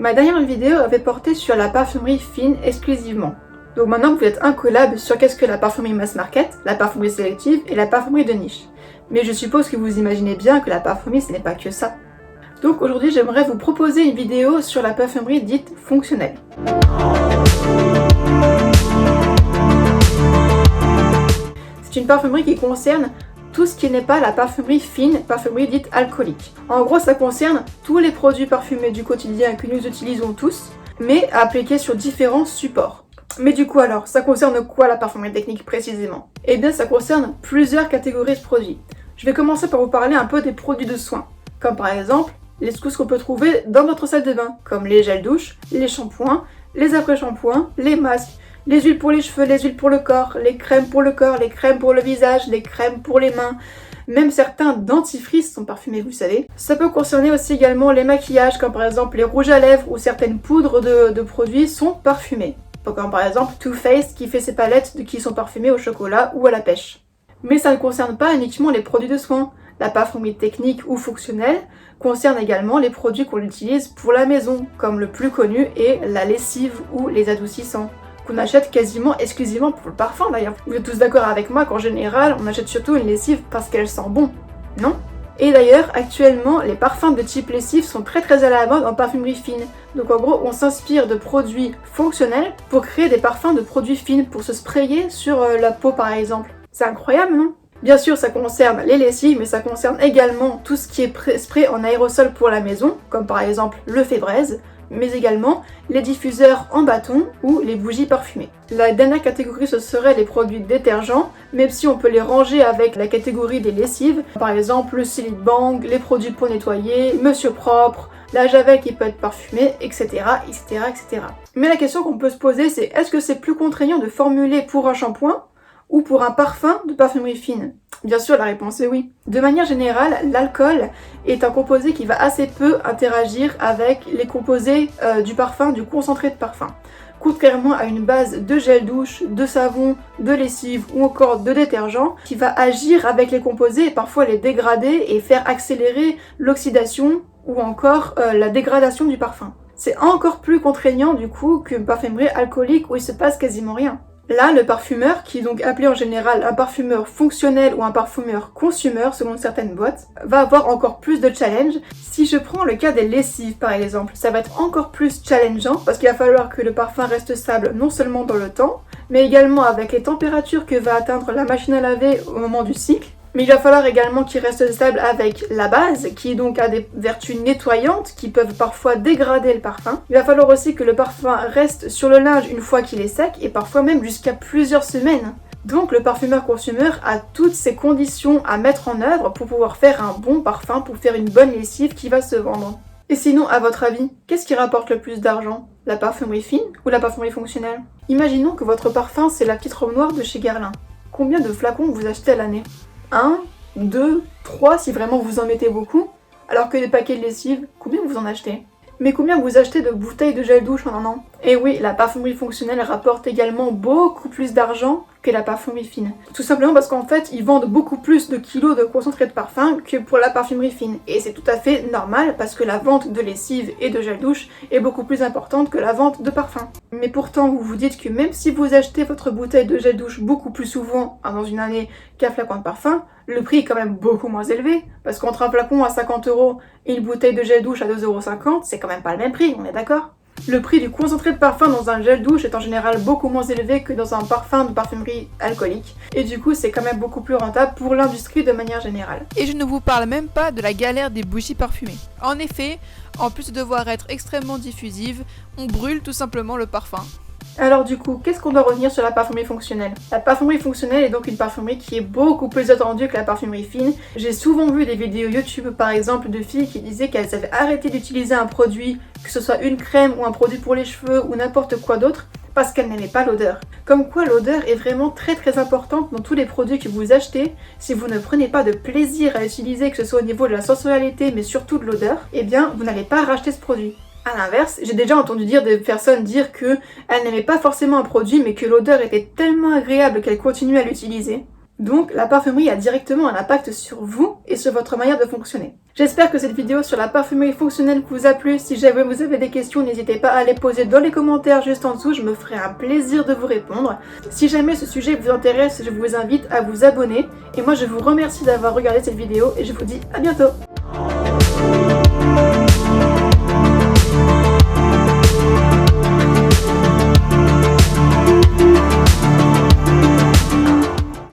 Ma dernière vidéo avait porté sur la parfumerie fine exclusivement. Donc maintenant vous êtes un collab sur qu'est-ce que la parfumerie mass market, la parfumerie sélective et la parfumerie de niche. Mais je suppose que vous imaginez bien que la parfumerie ce n'est pas que ça. Donc aujourd'hui j'aimerais vous proposer une vidéo sur la parfumerie dite fonctionnelle. C'est une parfumerie qui concerne tout ce qui n'est pas la parfumerie fine, parfumerie dite alcoolique. En gros, ça concerne tous les produits parfumés du quotidien que nous utilisons tous, mais appliqués sur différents supports. Mais du coup alors, ça concerne quoi la parfumerie technique précisément? Eh bien, ça concerne plusieurs catégories de produits. Je vais commencer par vous parler un peu des produits de soins, comme par exemple les secousses qu'on peut trouver dans votre salle de bain, comme les gels douche, les shampoings, les après-shampoings, les masques, les huiles pour les cheveux, les huiles pour le corps, les crèmes pour le corps, les crèmes pour le visage, les crèmes pour les mains. Même certains dentifrices sont parfumés, vous savez. Ça peut concerner aussi également les maquillages, comme par exemple les rouges à lèvres ou certaines poudres de produits sont parfumées. Comme par exemple Too Faced qui fait ses palettes qui sont parfumées au chocolat ou à la pêche. Mais ça ne concerne pas uniquement les produits de soins. La parfumerie technique ou fonctionnelle concerne également les produits qu'on utilise pour la maison, comme le plus connu est la lessive ou les adoucissants, qu'on achète quasiment exclusivement pour le parfum d'ailleurs. Vous êtes tous d'accord avec moi qu'en général, on achète surtout une lessive parce qu'elle sent bon, non? Et d'ailleurs, actuellement, les parfums de type lessive sont très à la mode en parfumerie fine. Donc en gros, on s'inspire de produits fonctionnels pour créer des parfums de produits fines pour se sprayer sur la peau par exemple. C'est incroyable, non? Bien sûr, ça concerne les lessives, mais ça concerne également tout ce qui est spray en aérosol pour la maison, comme par exemple le Febreze, mais également les diffuseurs en bâton ou les bougies parfumées. La dernière catégorie, ce serait les produits détergents, même si on peut les ranger avec la catégorie des lessives, par exemple le Silly Bang, les produits pour nettoyer, Monsieur Propre, la javel qui peut être parfumée, etc., etc., etc. Mais la question qu'on peut se poser, c'est est-ce que c'est plus contraignant de formuler pour un shampoing ou pour un parfum de parfumerie fine? Bien sûr, la réponse est oui. De manière générale, l'alcool est un composé qui va assez peu interagir avec les composés du parfum, du concentré de parfum. Contrairement à une base de gel douche, de savon, de lessive ou encore de détergent qui va agir avec les composés et parfois les dégrader et faire accélérer l'oxydation ou encore la dégradation du parfum. C'est encore plus contraignant du coup qu'une parfumerie alcoolique où il se passe quasiment rien. Là, le parfumeur, qui est donc appelé en général un parfumeur fonctionnel ou un parfumeur consumer selon certaines boîtes, va avoir encore plus de challenge. Si je prends le cas des lessives par exemple, ça va être encore plus challengeant parce qu'il va falloir que le parfum reste stable non seulement dans le temps, mais également avec les températures que va atteindre la machine à laver au moment du cycle. Mais il va falloir également qu'il reste stable avec la base, qui donc a des vertus nettoyantes qui peuvent parfois dégrader le parfum. Il va falloir aussi que le parfum reste sur le linge une fois qu'il est sec, et parfois même jusqu'à plusieurs semaines. Donc le parfumeur-consumer a toutes ces conditions à mettre en œuvre pour pouvoir faire un bon parfum, pour faire une bonne lessive qui va se vendre. Et sinon, à votre avis, qu'est-ce qui rapporte le plus d'argent? La parfumerie fine ou la parfumerie fonctionnelle? Imaginons que votre parfum c'est la petite robe noire de chez Guerlain. Combien de flacons vous achetez à l'année? 1, 2, 3 si vraiment vous en mettez beaucoup, alors que les paquets de lessive, combien vous en achetez? Mais combien vous achetez de bouteilles de gel douche en un an? Et oui, la parfumerie fonctionnelle rapporte également beaucoup plus d'argent que la parfumerie fine. Tout simplement parce qu'en fait, ils vendent beaucoup plus de kilos de concentré de parfum que pour la parfumerie fine. Et c'est tout à fait normal parce que la vente de lessive et de gel douche est beaucoup plus importante que la vente de parfum. Mais pourtant, vous vous dites que même si vous achetez votre bouteille de gel douche beaucoup plus souvent dans une année qu'un flacon de parfum, le prix est quand même beaucoup moins élevé. Parce qu'entre un flacon à 50€ et une bouteille de gel douche à 2,50€, c'est quand même pas le même prix, on est d'accord? Le prix du concentré de parfum dans un gel douche est en général beaucoup moins élevé que dans un parfum de parfumerie alcoolique. Et du coup, c'est quand même beaucoup plus rentable pour l'industrie de manière générale. Et je ne vous parle même pas de la galère des bougies parfumées. En effet, en plus de devoir être extrêmement diffusive, on brûle tout simplement le parfum. Alors du coup, qu'est-ce qu'on doit retenir sur la parfumerie fonctionnelle? La parfumerie fonctionnelle est donc une parfumerie qui est beaucoup plus attendue que la parfumerie fine. J'ai souvent vu des vidéos YouTube par exemple de filles qui disaient qu'elles avaient arrêté d'utiliser un produit, que ce soit une crème ou un produit pour les cheveux ou n'importe quoi d'autre, parce qu'elles n'aimaient pas l'odeur. Comme quoi l'odeur est vraiment très importante dans tous les produits que vous achetez. Si vous ne prenez pas de plaisir à utiliser, que ce soit au niveau de la sensorialité mais surtout de l'odeur, eh bien vous n'allez pas racheter ce produit. A l'inverse, j'ai déjà entendu des personnes dire qu'elles n'aimaient pas forcément un produit mais que l'odeur était tellement agréable qu'elles continuaient à l'utiliser. Donc la parfumerie a directement un impact sur vous et sur votre manière de fonctionner. J'espère que cette vidéo sur la parfumerie fonctionnelle vous a plu. Si jamais vous avez des questions, n'hésitez pas à les poser dans les commentaires juste en dessous, je me ferai un plaisir de vous répondre. Si jamais ce sujet vous intéresse, je vous invite à vous abonner. Et moi je vous remercie d'avoir regardé cette vidéo et je vous dis à bientôt.